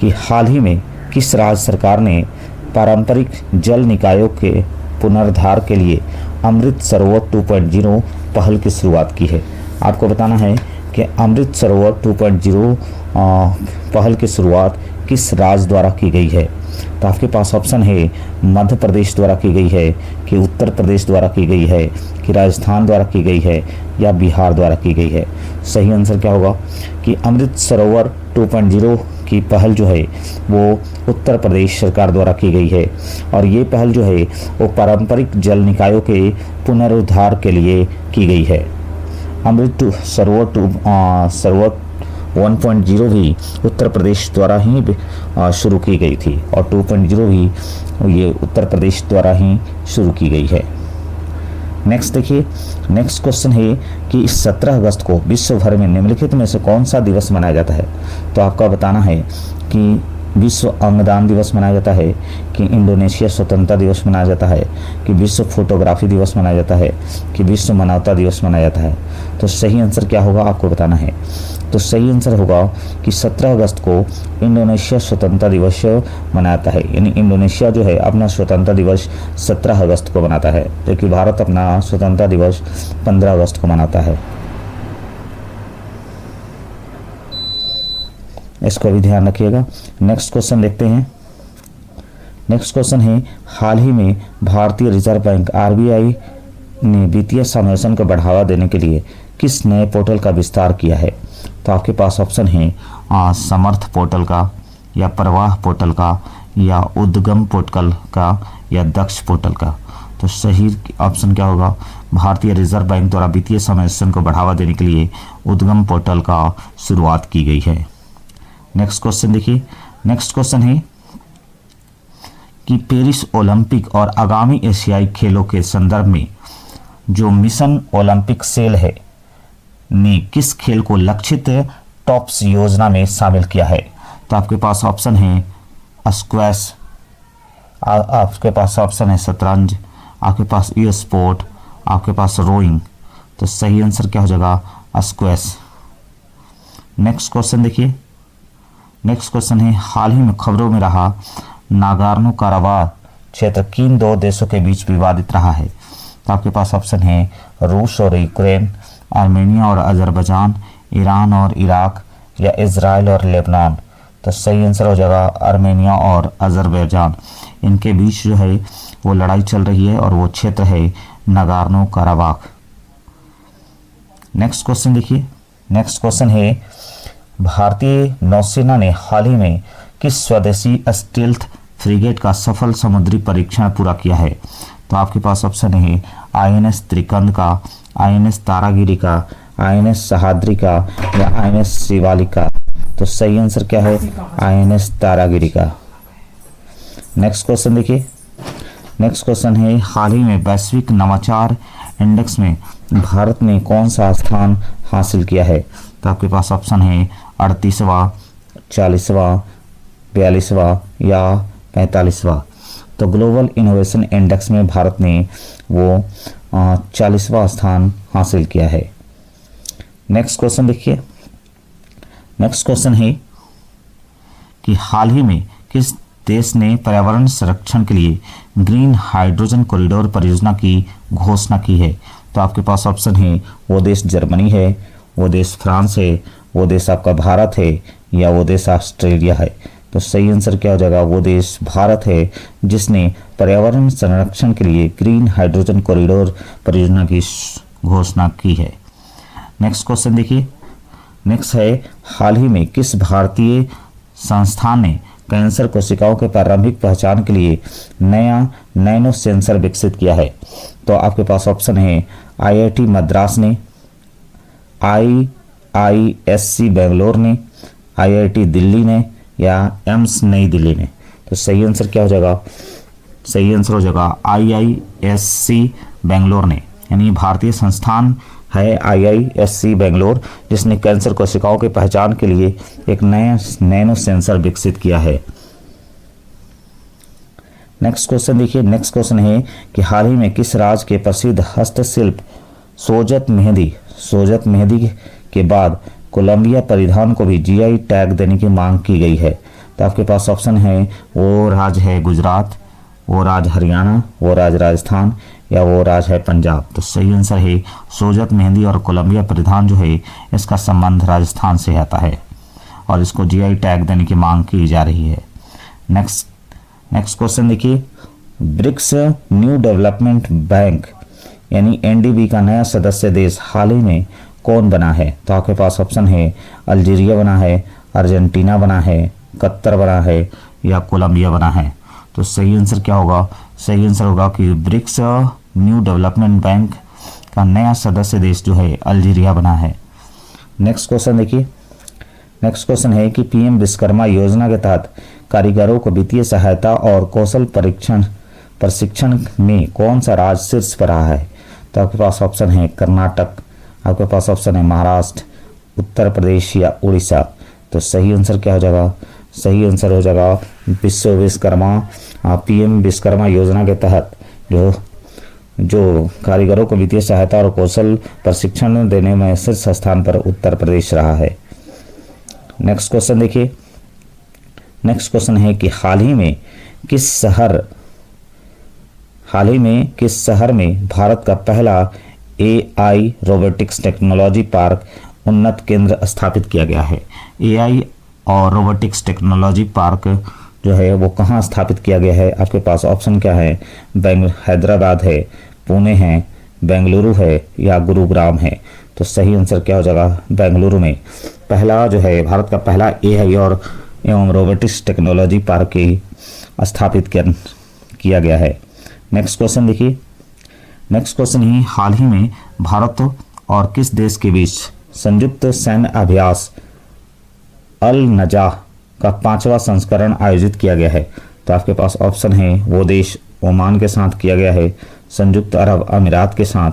कि हाल ही में किस राज्य सरकार ने पारंपरिक जल निकायों के पुनरुद्धार के लिए अमृत सरोवर 2.0 पहल की शुरुआत की है। आपको बताना है कि अमृत सरोवर 2.0 पहल की शुरुआत किस राज्य द्वारा की गई है। तो आपके पास ऑप्शन है मध्य प्रदेश द्वारा की गई है, कि उत्तर प्रदेश द्वारा की गई है, कि राजस्थान द्वारा की गई है, या बिहार द्वारा की गई है। सही आंसर क्या होगा कि अमृत सरोवर 2.0 की पहल जो है वो उत्तर प्रदेश सरकार द्वारा की गई है, और ये पहल जो है वो पारंपरिक जल निकायों के पुनरुद्धार के लिए की गई है। अमृत सरोवर 1.0 भी उत्तर प्रदेश द्वारा ही शुरू की गई थी, और 2.0 भी ये उत्तर प्रदेश द्वारा ही शुरू की गई है। नेक्स्ट देखिए, नेक्स्ट क्वेश्चन है कि 17 अगस्त को विश्व भर में निम्नलिखित में से कौन सा दिवस मनाया जाता है। तो आपका बताना है कि विश्व अंगदान दिवस मनाया जाता है, कि इंडोनेशिया स्वतंत्रता दिवस मनाया जाता है, कि विश्व फोटोग्राफी दिवस मनाया जाता है, कि विश्व मानवता दिवस मनाया जाता है। तो सही आंसर क्या होगा आपको बताना है। तो सही आंसर होगा कि 17 अगस्त को इंडोनेशिया स्वतंत्रता दिवस मनाता है, यानी इंडोनेशिया जो है अपना स्वतंत्रता दिवस 17 अगस्त को मनाता है, जबकि भारत अपना स्वतंत्रता दिवस 15 अगस्त को मनाता है। इसको भी ध्यान रखिएगा। नेक्स्ट क्वेश्चन देखते हैं। नेक्स्ट क्वेश्चन है, हाल ही में भारतीय रिजर्व बैंक आरबीआई ने वित्तीय समावेशन को बढ़ावा देने के लिए किस नए पोर्टल का विस्तार किया है। तो आपके पास ऑप्शन है समर्थ पोर्टल का, या प्रवाह पोर्टल का, या उद्गम पोर्टल का, या दक्ष पोर्टल का। तो सही ऑप्शन क्या होगा, भारतीय रिजर्व बैंक द्वारा वित्तीय समावेशन को बढ़ावा देने के लिए उद्गम पोर्टल का शुरुआत की गई है। नेक्स्ट क्वेश्चन देखिए। नेक्स्ट क्वेश्चन है कि पेरिस ओलंपिक और आगामी एशियाई खेलों के संदर्भ में जो मिशन ओलंपिक सेल है ने किस खेल को लक्षित टॉप्स योजना में शामिल किया है। तो आपके पास ऑप्शन है स्क्वैश, आपके पास ऑप्शन है शतरंज, आपके पास ई स्पोर्ट, आपके पास रोइंग। तो सही आंसर क्या हो जाएगा, स्क्वैश। नेक्स्ट क्वेश्चन देखिए। नेक्स्ट क्वेश्चन है, हाल ही में खबरों में रहा नागोर्नो काराबाख क्षेत्र किन दो देशों के बीच विवादित रहा है। तो आपके पास ऑप्शन है रूस और यूक्रेन, आर्मेनिया और अजरबैजान, ईरान और इराक, या इजराइल और लेबनान। तो सही आंसर हो जाएगा आर्मेनिया और अजरबैजान। इनके बीच जो है वो लड़ाई चल रही है, और वो क्षेत्र है नागोर्नो काराबाख। नेक्स्ट क्वेश्चन देखिए। नेक्स्ट क्वेश्चन है, भारतीय नौसेना ने हाल ही में किस स्वदेशी स्टील्थ फ्रिगेट का सफल समुद्री परीक्षण पूरा किया है। तो आपके पास ऑप्शन है INS त्रिकंद का, INS तारागिरी का, INS सहाद्री का, या INS शिवालिक का। तो सही आंसर क्या है, INS तारागिरी का। नेक्स्ट क्वेश्चन देखिए। नेक्स्ट क्वेश्चन है, हाल ही में वैश्विक नवाचार इंडेक्स में भारत ने कौन सा स्थान हासिल किया है। तो आपके पास ऑप्शन है 38वां, 40वां, 42वां, या 45वां। तो ग्लोबल इनोवेशन इंडेक्स में भारत ने वो 40वां स्थान हासिल किया है। नेक्स्ट क्वेश्चन देखिए। नेक्स्ट क्वेश्चन है कि हाल ही में किस देश ने पर्यावरण संरक्षण के लिए ग्रीन हाइड्रोजन कॉरिडोर परियोजना की घोषणा की है। तो आपके पास ऑप्शन है वो देश जर्मनी है, वो देश फ्रांस है, वो देश आपका भारत है, या वो देश ऑस्ट्रेलिया है। तो सही आंसर क्या हो जाएगा, वो देश भारत है जिसने पर्यावरण संरक्षण के लिए ग्रीन हाइड्रोजन कॉरिडोर परियोजना की घोषणा की है। नेक्स्ट क्वेश्चन देखिए। नेक्स्ट है, हाल ही में किस भारतीय संस्थान ने कैंसर कोशिकाओं के प्रारंभिक पहचान के लिए नया नैनो सेंसर विकसित किया है। तो आपके पास ऑप्शन है IIT मद्रास ने, IISc बेंगलोर ने, IIT दिल्ली ने, या एम्स नई दिल्ली ने। तो सही आंसर क्या हो जाएगा, सही आंसर हो जाएगा IISc बेंगलोर ने, यानी भारतीय संस्थान है IISc बेंगलोर जिसने कैंसर कोशिकाओं की पहचान के लिए एक नया नैनो सेंसर विकसित किया है। नेक्स्ट क्वेश्चन देखिए। नेक्स्ट क्वेश्चन है कि हाल ही में किस राज्य के प्रसिद्ध हस्तशिल्प सोजत मेहंदी के बाद कोलंबिया परिधान को भी GI टैग देने की मांग की गई है। तो आपके पास ऑप्शन है वो राज्य है गुजरात, वो राज्य हरियाणा, वो राज्य राजस्थान या वो राज्य है पंजाब। तो सही आंसर है सोजत मेहंदी और कोलंबिया परिधान जो है इसका संबंध राजस्थान से आता है और इसको जीआई टैग देने की मांग की जा रही है। नेक्स्ट क्वेश्चन देखिए, ब्रिक्स न्यू डेवलपमेंट बैंक यानी एनडीबी का नया सदस्य देश हाल ही में कौन बना है? तो आपके पास ऑप्शन है अल्जीरिया बना है, अर्जेंटीना बना है, कतर बना है या कोलंबिया बना है। तो सही आंसर क्या होगा? सही आंसर होगा कि ब्रिक्स न्यू डेवलपमेंट बैंक का नया सदस्य देश जो है अल्जीरिया बना है। नेक्स्ट क्वेश्चन देखिए, नेक्स्ट क्वेश्चन है कि पीएम विश्वकर्मा योजना के तहत कारीगरों को वित्तीय सहायता और कौशल प्रशिक्षण में कौन सा राज्य शीर्ष पर रहा है? तो आपके पास ऑप्शन है कर्नाटक, आपके पास ऑप्शन है महाराष्ट्र, उत्तर प्रदेश या उड़ीसा। तो सही आंसर क्या हो जाएगा? सही आंसर हो जाएगा पीएम विश्वकर्मा योजना के तहत जो कारीगरों को वित्तीय सहायता और कौशल प्रशिक्षण देने में शीर्ष स्थान पर उत्तर प्रदेश रहा है। नेक्स्ट क्वेश्चन देखिए, नेक्स्ट क्वेश्चन है कि हाल ही में किस शहर में भारत का पहला एआई रोबोटिक्स टेक्नोलॉजी पार्क उन्नत केंद्र स्थापित किया गया है? एआई और रोबोटिक्स टेक्नोलॉजी पार्क जो है वो कहाँ स्थापित किया गया है? आपके पास ऑप्शन क्या है? हैदराबाद है, पुणे है, बेंगलुरु है या गुरुग्राम है। तो सही आंसर क्या हो जाएगा? बेंगलुरु में पहला जो है भारत का पहला एआई और एवं रोबोटिक्स टेक्नोलॉजी पार्क की स्थापित किया गया है। नेक्स्ट क्वेश्चन देखिए, नेक्स्ट क्वेश्चन ही हाल ही में भारत और किस देश के बीच संयुक्त सैन्य अभ्यास अल नजाह का 5वां संस्करण आयोजित किया गया है? तो आपके पास ऑप्शन है वो देश ओमान के साथ किया गया है, संयुक्त अरब अमीरात के साथ,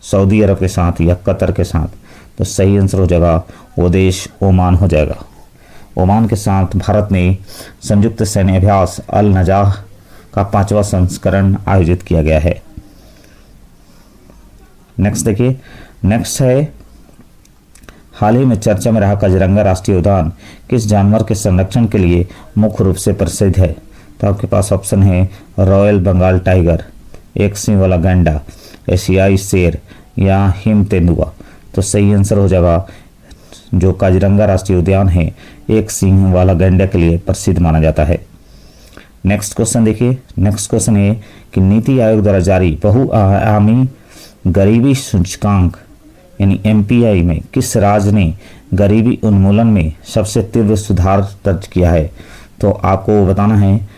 सऊदी अरब के साथ या कतर के साथ। तो सही आंसर हो जाएगा वो देश ओमान हो जाएगा। ओमान के साथ भारत ने संयुक्त सैन्य अभ्यास अल नजाह का 5वां संस्करण आयोजित किया गया है। नेक्स्ट देखिए, नेक्स्ट है हाल ही में चर्चा में रहा काजीरंगा राष्ट्रीय उद्यान किस जानवर के संरक्षण के लिए मुख्य रूप से प्रसिद्ध है? तो आपके पास ऑप्शन है रॉयल बंगाल टाइगर, एक सिंह वाला गैंडा, एशियाई शेर या हिम तेंदुआ। तो सही आंसर हो जाएगा जो काजीरंगा राष्ट्रीय उद्यान है एक सिंह वाला गैंडा के लिए प्रसिद्ध माना जाता है। नेक्स्ट क्वेश्चन देखिए, नेक्स्ट क्वेश्चन है कि नीति आयोग द्वारा जारी बहुआयामी गरीबी सूचकांक यानी एमपीआई में किस राज्य ने गरीबी उन्मूलन में सबसे तीव्र सुधार दर्ज किया है? तो आपको बताना है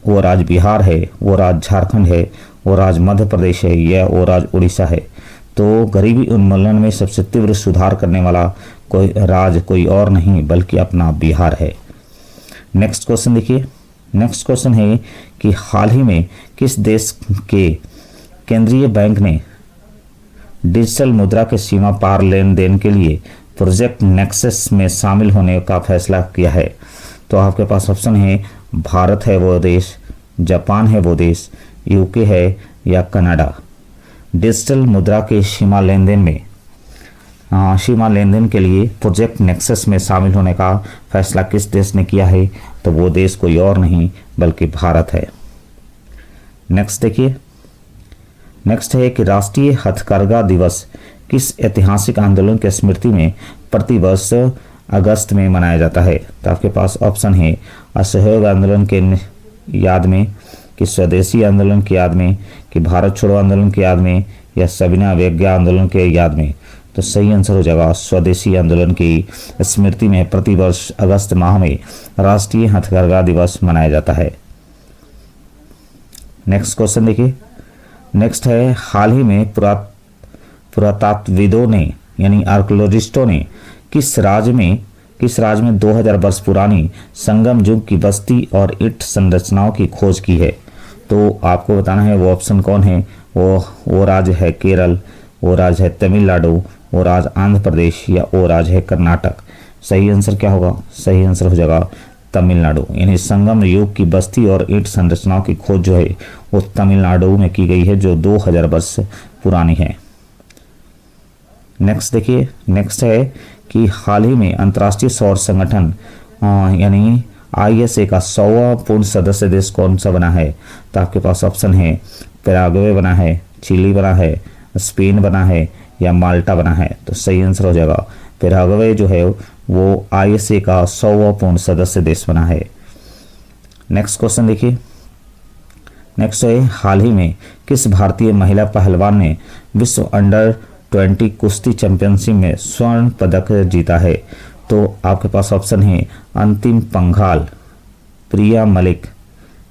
वो राज्य बिहार है, वो राज्य झारखंड है, वो राज्य मध्य प्रदेश है या वो राज्य उड़ीसा है। तो गरीबी उन्मूलन में सबसे तीव्र सुधार करने वाला कोई राज्य कोई और नहीं बल्कि अपना बिहार है। नेक्स्ट क्वेश्चन देखिए, नेक्स्ट क्वेश्चन है कि हाल ही में किस देश के केंद्रीय बैंक ने डिजिटल मुद्रा के सीमा पार लेन देन के लिए प्रोजेक्ट नेक्सस में शामिल होने का फैसला किया है? तो आपके पास ऑप्शन है भारत है वो देश, जापान है वो देश, यूके है या कनाडा। डिजिटल मुद्रा के सीमा लेन देन के लिए प्रोजेक्ट नेक्सस में शामिल होने का फैसला किस देश ने किया है? तो वो देश कोई और नहीं बल्कि भारत है। नेक्स्ट देखिए, नेक्स्ट है कि राष्ट्रीय हथकरघा दिवस किस ऐतिहासिक आंदोलन के स्मृति में प्रतिवर्ष अगस्त में मनाया जाता है? तो आपके पास ऑप्शन है असहयोग आंदोलन के याद में, कि स्वदेशी आंदोलन की याद में, कि भारत छोड़ो आंदोलन की याद में या सविनय अवज्ञा आंदोलन के याद में। तो सही आंसर हो जाएगा स्वदेशी आंदोलन की स्मृति में प्रतिवर्ष अगस्त माह में राष्ट्रीय हथकरघा दिवस मनाया जाता है। नेक्स्ट क्वेश्चन देखिए, नेक्स्ट है हाल ही में पुरातत्वविदों ने यानी आर्कियोलॉजिस्टों ने किस राज्य में 2000 वर्ष पुरानी संगम युग की बस्ती और ईंट संरचनाओं की खोज की है? तो आपको बताना है वो ऑप्शन कौन है। वो राज्य है केरल, वो राज्य है तमिलनाडु, वो राज्य आंध्र प्रदेश या वो राज्य है कर्नाटक। सही आंसर क्या होगा? सही आंसर हो जाएगा तमिलनाडु। यानी संगम युग की बस्ती और ईंट संरचनाओं की खोज जो है वो तमिलनाडु में की गई है जो 2000 वर्ष पुरानी है। नेक्स्ट देखिए, नेक्स्ट है कि हाल ही में अंतर्राष्ट्रीय सौर संगठन यानी ISA का 100वां पूर्ण सदस्य देश कौन सा बना है? तो आपके पास ऑप्शन है पैराग्वे बना है, चिली बना है, स्पेन बना है या माल्टा बना है। तो सही आंसर हो जाएगा पैराग्वे जो है वो ISA का 100वां पूर्ण सदस्य देश बना है। नेक्स्ट क्वेश्चन देखिए, नेक्स्ट है हाल ही में किस भारतीय महिला पहलवान ने विश्व अंडर 20 कुश्ती चैंपियनशिप में स्वर्ण पदक जीता है? तो आपके पास ऑप्शन है अंतिम पंघाल, प्रिया मलिक,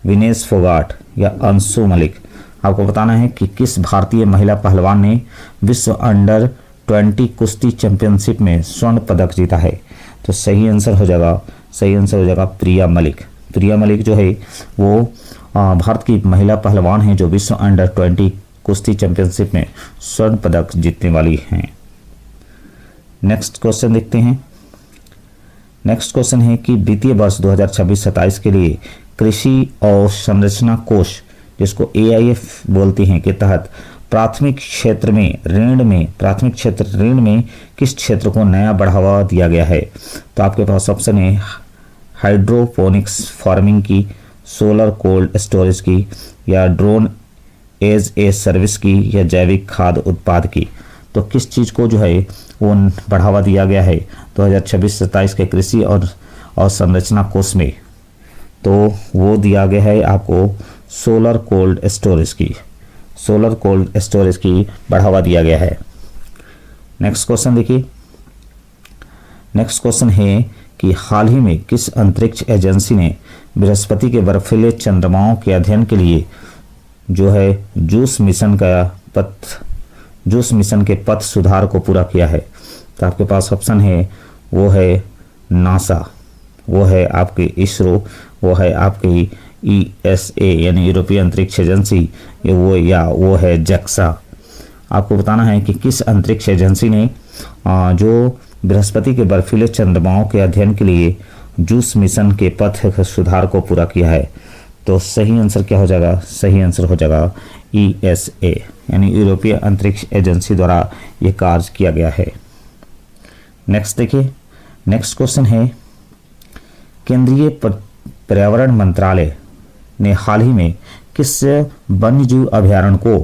विनेश फोगाट या अंशु मलिक। आपको बताना है कि किस भारतीय महिला पहलवान ने विश्व अंडर 20 कुश्ती चैंपियनशिप में स्वर्ण पदक जीता है? तो सही आंसर हो जाएगा प्रिया मलिक। प्रिया मलिक जो है वो भारत की महिला पहलवान है जो विश्व अंडर 20 कुश्ती चैंपियनशिप में स्वर्ण पदक जीतने वाली हैं। नेक्स्ट क्वेश्चन देखते हैं। नेक्स्ट क्वेश्चन है कि वित्तीय वर्ष 2026-27 के लिए कृषि अवसंरचना कोष, जिसको AIF बोलते हैं, के तहत प्राथमिक क्षेत्र ऋण में किस क्षेत्र को नया बढ़ावा दिया गया है? तो आपके पास ऑप्शन है हाइड्रोपोनिक्स फार्मिंग की, सोलर कोल्ड स्टोरेज की या ड्रोन एज ए सर्विस की या जैविक खाद्य उत्पाद की। तो किस चीज़ को जो है वो बढ़ावा दिया गया है 2026-27 के कृषि और अवसंरचना कोष में? तो वो दिया गया है आपको सोलर कोल्ड स्टोरेज की बढ़ावा दिया गया है। नेक्स्ट क्वेश्चन देखिए, नेक्स्ट क्वेश्चन है कि हाल ही में किस अंतरिक्ष एजेंसी ने बृहस्पति के बर्फीले चंद्रमाओं के अध्ययन के लिए जो है जूस मिशन के पथ सुधार को पूरा किया है? तो आपके पास ऑप्शन है वो है नासा, वो है आपकी इसरो, वो है आपकी ESA यानी यूरोपीय अंतरिक्ष एजेंसी, वो है JAXA। आपको बताना है कि किस अंतरिक्ष एजेंसी ने जो बृहस्पति के बर्फीले चंद्रमाओं के अध्ययन के लिए जूस मिशन के पथ सुधार को पूरा किया है? तो सही आंसर क्या हो जाएगा? सही आंसर हो जाएगा ESA यानी यूरोपीय अंतरिक्ष एजेंसी द्वारा यह कार्य किया गया है। नेक्स्ट देखिए, नेक्स्ट क्वेश्चन है केंद्रीय पर्यावरण मंत्रालय ने हाल ही में किस वन्यजीव अभयारण्य को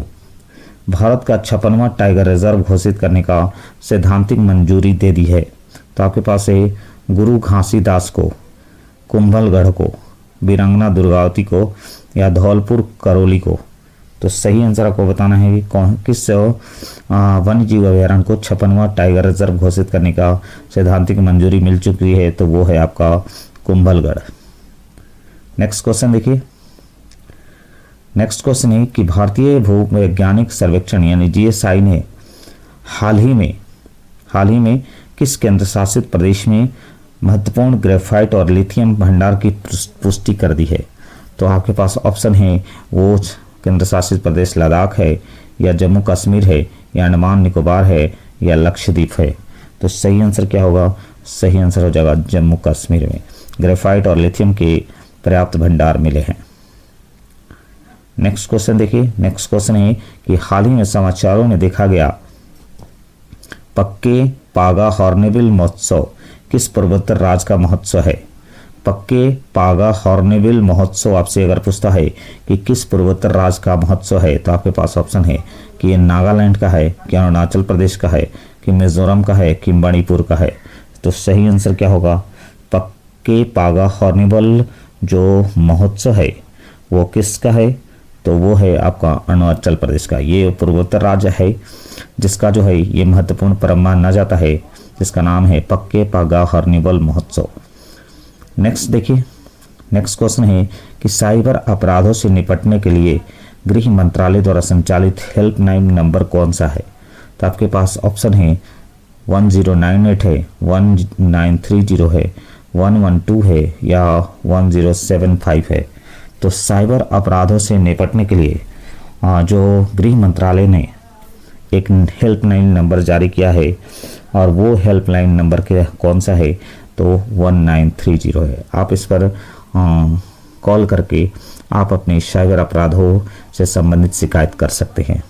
भारत का 56वां टाइगर रिजर्व घोषित करने का सैद्धांतिक मंजूरी दे दी है? तो आपके पास है गुरु घासीदास को, कुंभलगढ़ को, वीरांगना दुर्गावती को या धौलपुर करौली को। तो सही आंसर आपको बताना है कि किस वन्यजीव अभयारण्य को 56वां टाइगर रिजर्व घोषित करने का सैद्धांतिक मंजूरी मिल चुकी है? तो वो है आपका कुंभलगढ़। नेक्स्ट क्वेश्चन देखिए, नेक्स्ट क्वेश्चन है कि भारतीय भूवैज्ञानिक सर्वेक्षण यानी GSI ने हाल ही में किस केंद्र शासित प्रदेश में महत्वपूर्ण ग्रेफाइट और लिथियम भंडार की पुष्टि कर दी है? तो आपके पास ऑप्शन है वो केंद्र शासित प्रदेश लद्दाख है या जम्मू कश्मीर है या अंडमान निकोबार है या लक्षद्वीप है? तो सही आंसर क्या होगा? सही आंसर हो जाएगा जम्मू कश्मीर में ग्रेफाइट और लिथियम के पर्याप्त भंडार मिले हैं। नेक्स्ट क्वेश्चन देखिए, नेक्स्ट क्वेश्चन है कि हाल ही में समाचारों में देखा गया पक्के पागा हॉर्नबिल महोत्सव किस पूर्वोत्तर राज्य का महोत्सव है? पक्के पागा हॉर्नबिल महोत्सव आपसे अगर पूछता है कि किस पूर्वोत्तर राज्य का महोत्सव है, तो आपके पास ऑप्शन है कि ये नागालैंड का है, कि अरुणाचल प्रदेश का है, कि मिजोरम का है, कि मणिपुर का है? तो सही आंसर क्या होगा? पक्के पागा हॉर्नबिल जो महोत्सव है वो किसका है? तो वो है आपका अरुणाचल प्रदेश का। ये पूर्वोत्तर राज्य है जिसका जो है ये महत्वपूर्ण पर्व माना जाता है, जिसका नाम है पक्के पागा हॉर्नबिल महोत्सव। नेक्स्ट देखिए, नेक्स्ट क्वेश्चन है कि साइबर अपराधों से निपटने के लिए गृह मंत्रालय द्वारा संचालित हेल्पलाइन नंबर कौन सा है? तो आपके पास ऑप्शन है 1098 है, 1930 है, 112 है या 1075 है। तो साइबर अपराधों से निपटने के लिए जो गृह मंत्रालय ने एक हेल्पलाइन नंबर जारी किया है और वो हेल्पलाइन नंबर के कौन सा है? तो 1930 है। आप इस पर कॉल करके आप अपने साइबर अपराधों से संबंधित शिकायत कर सकते हैं।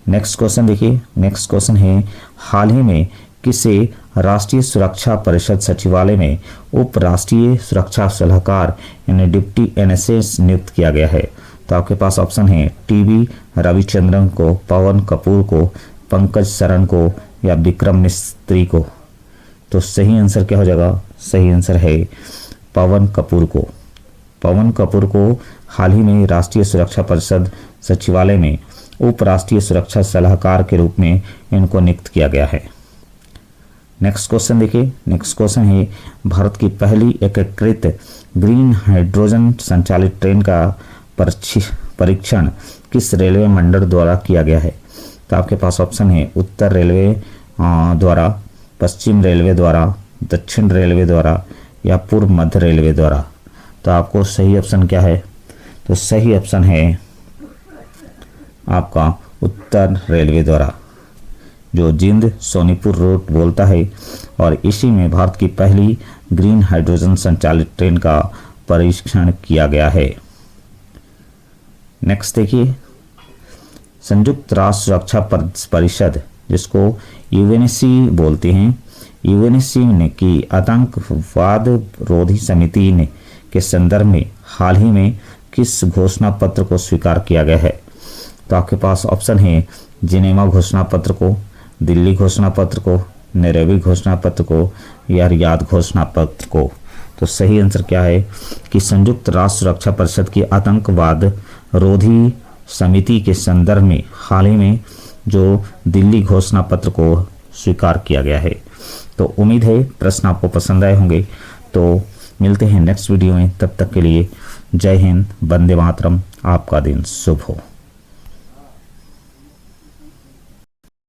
नेक्स्ट क्वेश्चन देखिए, नेक्स्ट क्वेश्चन है हाल ही में किसे राष्ट्रीय सुरक्षा परिषद सचिवालय में उप राष्ट्रीय सुरक्षा सलाहकार यानी डिप्टी एनएसएस नियुक्त किया गया है? तो आपके पास ऑप्शन है टीवी रविचंद्रन को, पवन कपूर को, पंकज शरण को या विक्रम मिस्त्री को। तो सही आंसर क्या हो जाएगा? सही आंसर है पवन कपूर को। पवन कपूर को हाल ही में राष्ट्रीय सुरक्षा परिषद सचिवालय में उप राष्ट्रीय सुरक्षा सलाहकार के रूप में इनको नियुक्त किया गया है। नेक्स्ट क्वेश्चन देखिए। नेक्स्ट क्वेश्चन है भारत की पहली एकीकृत ग्रीन हाइड्रोजन संचालित ट्रेन का परीक्षण किस रेलवे मंडल द्वारा किया गया है? तो आपके पास ऑप्शन है उत्तर रेलवे द्वारा, पश्चिम रेलवे द्वारा, दक्षिण रेलवे द्वारा या पूर्व मध्य रेलवे द्वारा। तो आपको सही ऑप्शन क्या है? तो सही ऑप्शन है आपका उत्तर रेलवे द्वारा, जो जिंद सोनीपुर रूट बोलता है, और इसी में भारत की पहली ग्रीन हाइड्रोजन संचालित ट्रेन का परीक्षण किया गया है। नेक्स्ट देखिए, संयुक्त राष्ट्र सुरक्षा परिषद जिसको यूएनएससी बोलते हैं, यूएनएससी ने की आतंकवाद रोधी समिति ने के संदर्भ में हाल ही में किस घोषणा पत्र को स्वीकार किया गया है? तो आपके पास ऑप्शन है जिनेवा घोषणा पत्र को, दिल्ली घोषणा पत्र को, नैरोबी घोषणा पत्र को या रियाद घोषणा पत्र को। तो सही आंसर क्या है कि संयुक्त राष्ट्र सुरक्षा परिषद की आतंकवाद रोधी समिति के संदर्भ में हाल ही में जो दिल्ली घोषणा पत्र को स्वीकार किया गया है। तो उम्मीद है प्रश्न आपको पसंद आए होंगे। तो मिलते हैं नेक्स्ट वीडियो में, तब तक के लिए जय हिंद, वंदे मातरम। आपका दिन शुभ हो।